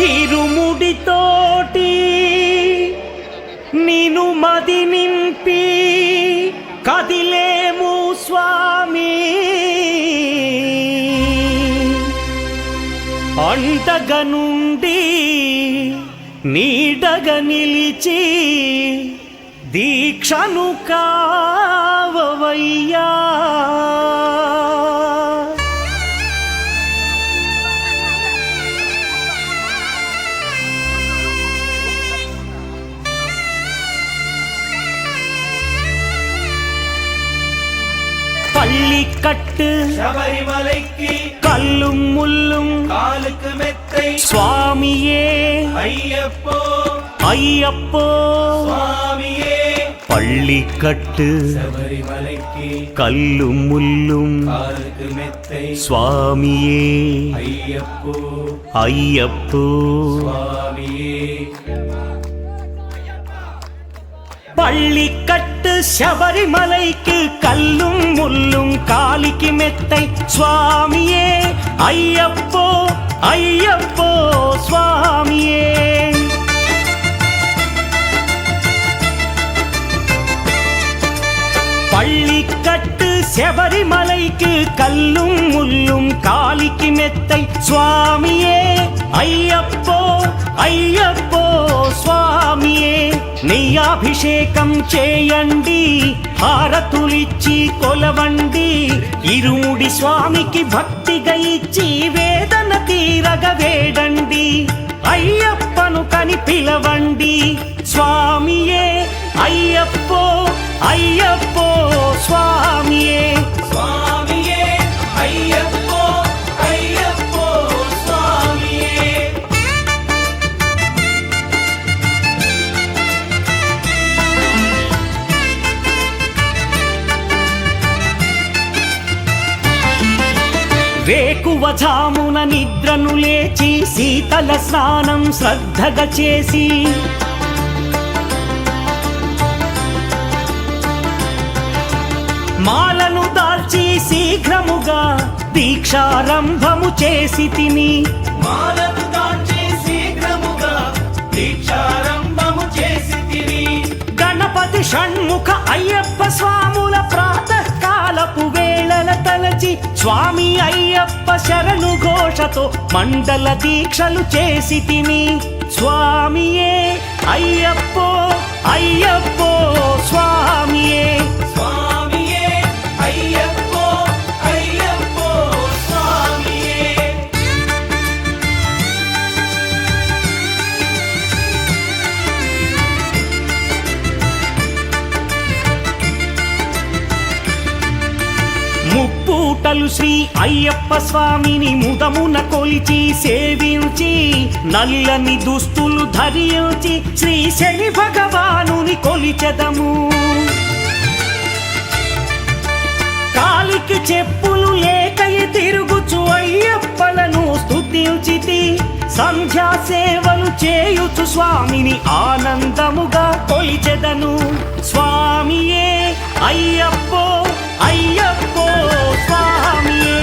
ఇరుముడితోటి నిను మది నింపి కదిలేము స్వామి అండగా నుండి నీడగా నిలిచి దీక్షను కావవయ్యా பள்ளிக்கட்டு சபரிமலைக்கு கல்லும் முள்ளும் காலுக்கு மெத்தை சுவாமியே ஐயப்போ ஐயப்போ சுவாமியே பள்ளிக்கட்டு சபரிமலைக்கு கல்லும் முள்ளும் காலுக்கு மெத்தை சுவாமியே ஐயப்போ ஐயப்போ சுவாமியே பள்ளிக்கட்டு சபரிமலைக்கு கல்லும் முள்ளும் காலிக்கு மெத்தை சுவாமியே ஐயப்போ ஐயப்போ சுவாமியே பள்ளிக்கட்டு சபரிமலைக்கு கல்லும் முள்ளும் காலிக்கு மெத்தை சுவாமியே ஐயப்போ ஐயப்போ స్వామియే నెయ్యాభిషేకం చేయండి హారతులిచ్చి కొలవండి ఇరుముడి స్వామికి భక్తిగా ఇచ్చి వేదన తీరగ వేడండి అయ్యప్పను కని పిలవండి స్వామియే అయ్యప్పో అయ్యప్పో స్వామియే స్వామియే అయ్యప్పో అయ్యప్పో స్వామియే వేకువజామున నిద్రను లేచి శీతల స్నానం శ్రద్ధగా చేసి మాలను దాల్చి శీఘ్రముగా దీక్షారంభము చేసి తిని మాలను దాల్చి శీఘ్రముగా దీక్షారంభము చేసి తిని గణపతి షణ్ముఖ అయ్యప్ప స్వాముల ప్రాతకాలపు వేళల తలచి స్వామి అయ్యప్ప శరణు ఘోషతో మండల దీక్షలు చేసి తిని స్వామియే అయ్యప్పో అయ్యప్పో స్వామియే స్వామియే అయ్యప్పో అయ్యప్పో స్వామియే ముప్పూటలు శ్రీ అయ్యప్ప స్వామిని ముదమున కొలిచి సేవించి నల్లని దుస్తులు ధరించి శ్రీ శని భగవానుని కొలిచెదము కాలికి చెప్పులు లేకయి తిరుగుచు అయ్యప్పలను స్తుతించితి సంధ్యా సేవలు చేయుచు స్వామిని ఆనందముగా కొలిచెదను స్వామియే అయ్యప్పో అయ్యప్పో స్వామియే